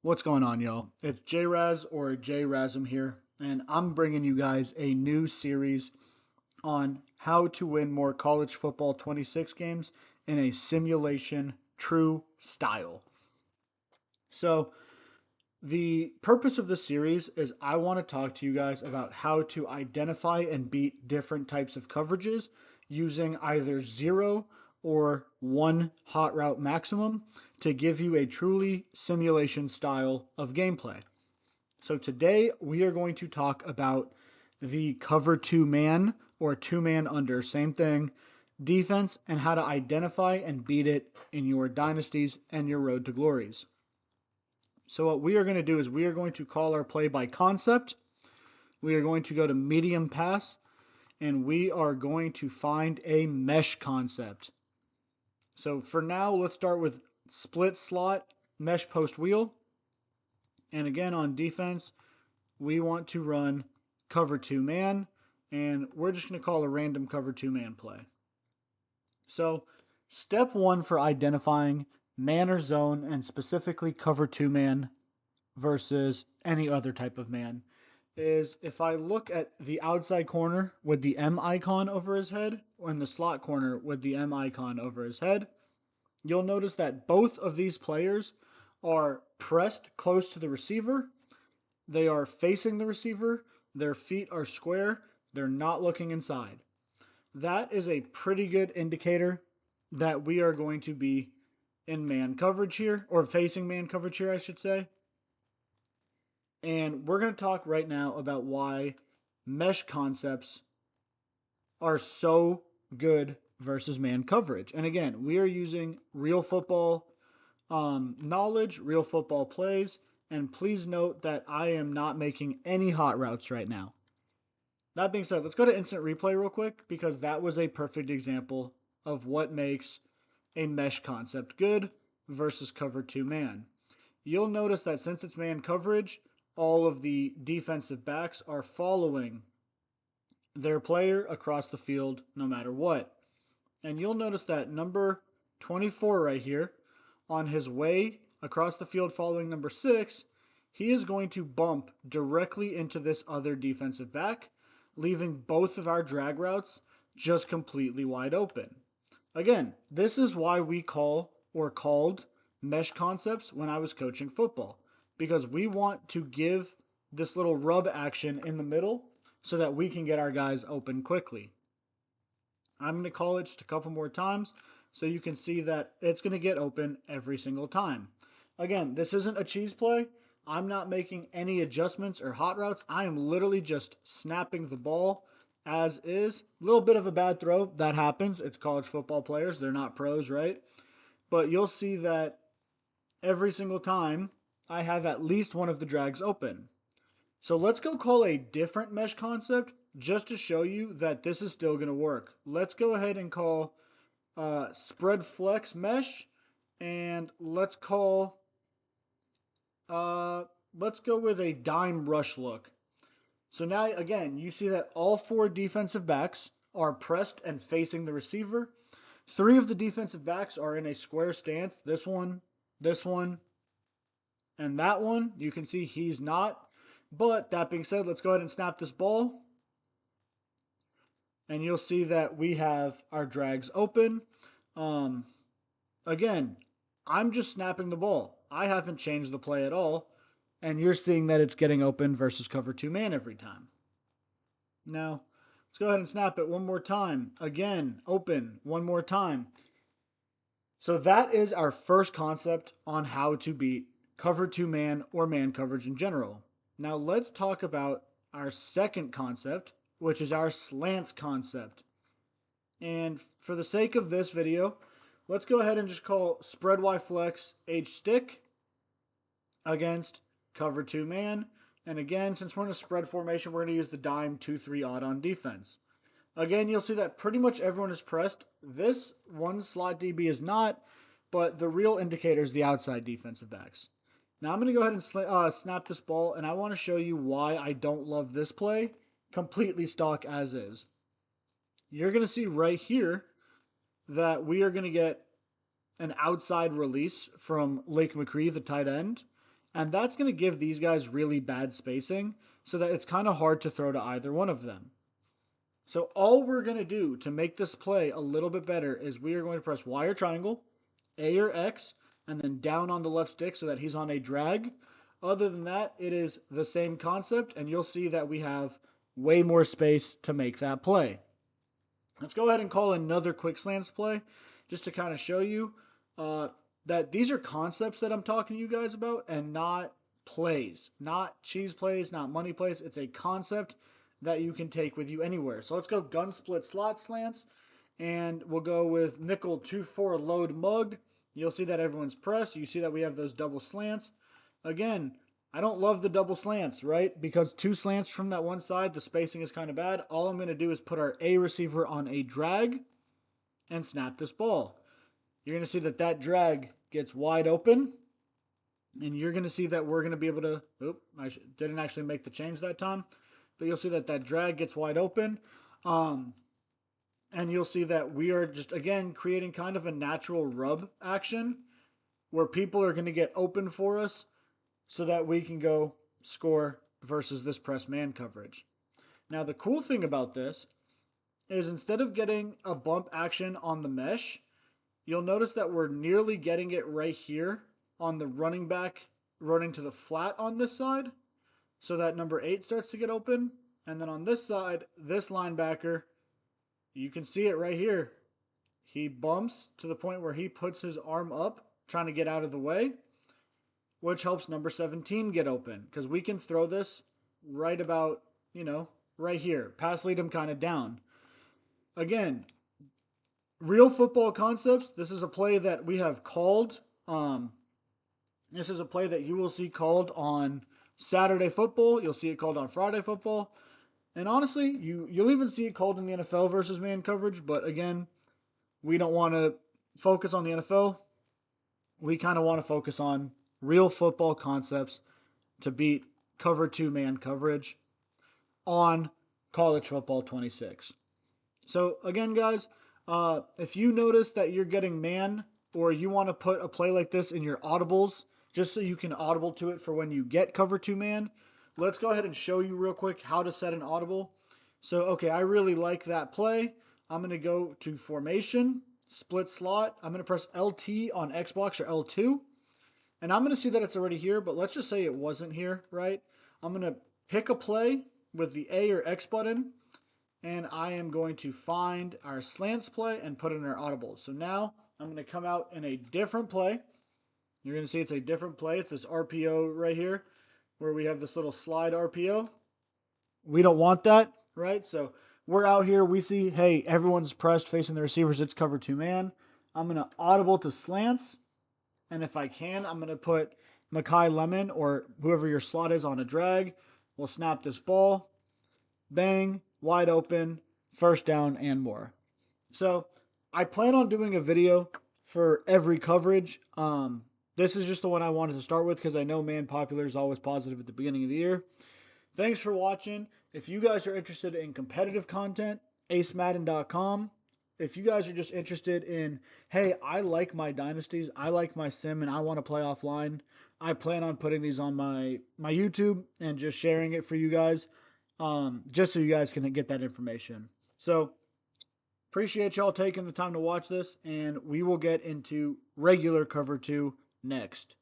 What's going on, y'all? It's JRaz or JRazm here, and I'm bringing you guys a new series on how to win more college football 26 games in a simulation true style. So, the purpose of this series is I want to talk to you guys about how to identify and beat different types of coverages using either zero or one hot route maximum to give you a truly simulation style of gameplay. So today we are going to talk about the cover two man or two man under, same thing, defense, and how to identify and beat it in your dynasties and your road to glories. So what we are going to do is we are going to call our play by concept. We are going to go to medium pass, and we are going to find a mesh concept. So for now, let's start with split slot mesh post wheel. And again, on defense, we want to run cover two man, and we're just going to call a random cover two man play. So, step one for identifying man or zone, and specifically cover two man versus any other type of man, is if I look at the outside corner with the M icon over his head, or in the slot corner with the M icon over his head, you'll notice that both of these players are pressed close to the receiver. They are facing the receiver. Their feet are square. They're not looking inside. That is a pretty good indicator that we are going to be in man coverage here, or facing man coverage here, I should say. And we're going to talk right now about why mesh concepts are so good versus man coverage. And again, we are using real football knowledge, real football plays. And please note that I am not making any hot routes right now. That being said, let's go to instant replay real quick because that was a perfect example of what makes a mesh concept good versus cover two man. You'll notice that since it's man coverage, all of the defensive backs are following their player across the field no matter what. And you'll notice that number 24 right here, on his way across the field following number 6, he is going to bump directly into this other defensive back, leaving both of our drag routes just completely wide open. Again, this is why we called mesh concepts when I was coaching football, because we want to give this little rub action in the middle so that we can get our guys open quickly. I'm going to call it just a couple more times so you can see that it's going to get open every single time. Again, this isn't a cheese play. I'm not making any adjustments or hot routes. I am literally just snapping the ball as is. A little bit of a bad throw. That happens. It's college football players. They're not pros, right? But you'll see that every single time I have at least one of the drags open. So let's go call a different mesh concept just to show you that this is still going to work. Let's go ahead and call spread flex mesh, and let's go with a dime rush look. So now again, you see that all four defensive backs are pressed and facing the receiver. Three of the defensive backs are in a square stance. This one, and that one. You can see he's not. But that being said, let's go ahead and snap this ball. And you'll see that we have our drags open. Um, Again, I'm just snapping the ball. I haven't changed the play at all. And you're seeing that it's getting open versus cover two man every time. Now, let's go ahead and snap it one more time. Again, open one more time. So that is our first concept on how to beat cover two man or man coverage in general. Now let's talk about our second concept, which is our slants concept. And for the sake of this video, let's go ahead and just call spread Y flex H stick against cover two man. And again, since we're in a spread formation, we're going to use the dime 2-3 odd on defense. Again, you'll see that pretty much everyone is pressed. This one slot DB is not, but the real indicator is the outside defensive backs. Now I'm going to go ahead and snap this ball, and I want to show you why I don't love this play completely stock as is. You're going to see right here that we are going to get an outside release from Lake McCree, the tight end, And that's going to give these guys really bad spacing so that it's kind of hard to throw to either one of them. So all we're going to do to make this play a little bit better is we are going to press Y or triangle, A or X, and then down on the left stick so that he's on a drag. Other than that, it is the same concept, and you'll see that we have way more space to make that play. Let's go ahead and call another quick slants play just to kind of show you that these are concepts that I'm talking to you guys about and not plays, not cheese plays, not money plays. It's a concept that you can take with you anywhere. So let's go gun split slot slants, and we'll go with nickel 2-4 load mug. You'll see that everyone's pressed. You see that we have those double slants. Again, I don't love the double slants, right? Because two slants from that one side, the spacing is kind of bad. All I'm going to do is put our A receiver on a drag and snap this ball. You're going to see that that drag gets wide open, and you're going to see that we're going to be able to, didn't actually make the change that time, but you'll see that that drag gets wide open. And you'll see that we are just, again, creating kind of a natural rub action where people are going to get open for us so that we can go score versus this press man coverage. Now, the cool thing about this is instead of getting a bump action on the mesh, you'll notice that we're nearly getting it right here on the running back running to the flat on this side so that number 8 starts to get open. And then on this side, this linebacker, you can see it right here. He bumps to the point where he puts his arm up trying to get out of the way, which helps number 17 get open because we can throw this right about, right here. Pass lead him kind of down. Again, real football concepts. This is a play that we have called. This is a play that you will see called on Saturday football. You'll see it called on Friday football. And honestly, you'll even see it called in the NFL versus man coverage. But again, we don't want to focus on the NFL. We kind of want to focus on real football concepts to beat cover 2 man coverage on college football 26. So again, guys, if you notice that you're getting man or you want to put a play like this in your audibles just so you can audible to it for when you get cover 2 man, let's go ahead and show you real quick how to set an audible. So, okay, I really like that play. I'm going to go to formation, split slot. I'm going to press LT on Xbox or L2. And I'm going to see that it's already here, but let's just say it wasn't here, right? I'm going to pick a play with the A or X button, and I am going to find our slants play and put it in our audibles. So now I'm going to come out in a different play. You're going to see it's a different play. It's this RPO right here where we have this little slide RPO. We don't want that, right? So we're out here. We see, hey, everyone's pressed facing the receivers. It's cover 2 man. I'm going to audible to slants. And if I can, I'm going to put Makai Lemon or whoever your slot is on a drag. We'll snap this ball. Bang, wide open, first down, and more. So I plan on doing a video for every coverage. This is just the one I wanted to start with because I know man popular is always positive at the beginning of the year. Thanks for watching. If you guys are interested in competitive content, acemadden.com. If you guys are just interested in, hey, I like my dynasties, I like my sim, and I want to play offline, I plan on putting these on my YouTube and just sharing it for you guys, just so you guys can get that information. So, appreciate y'all taking the time to watch this, and we will get into regular cover 2 next.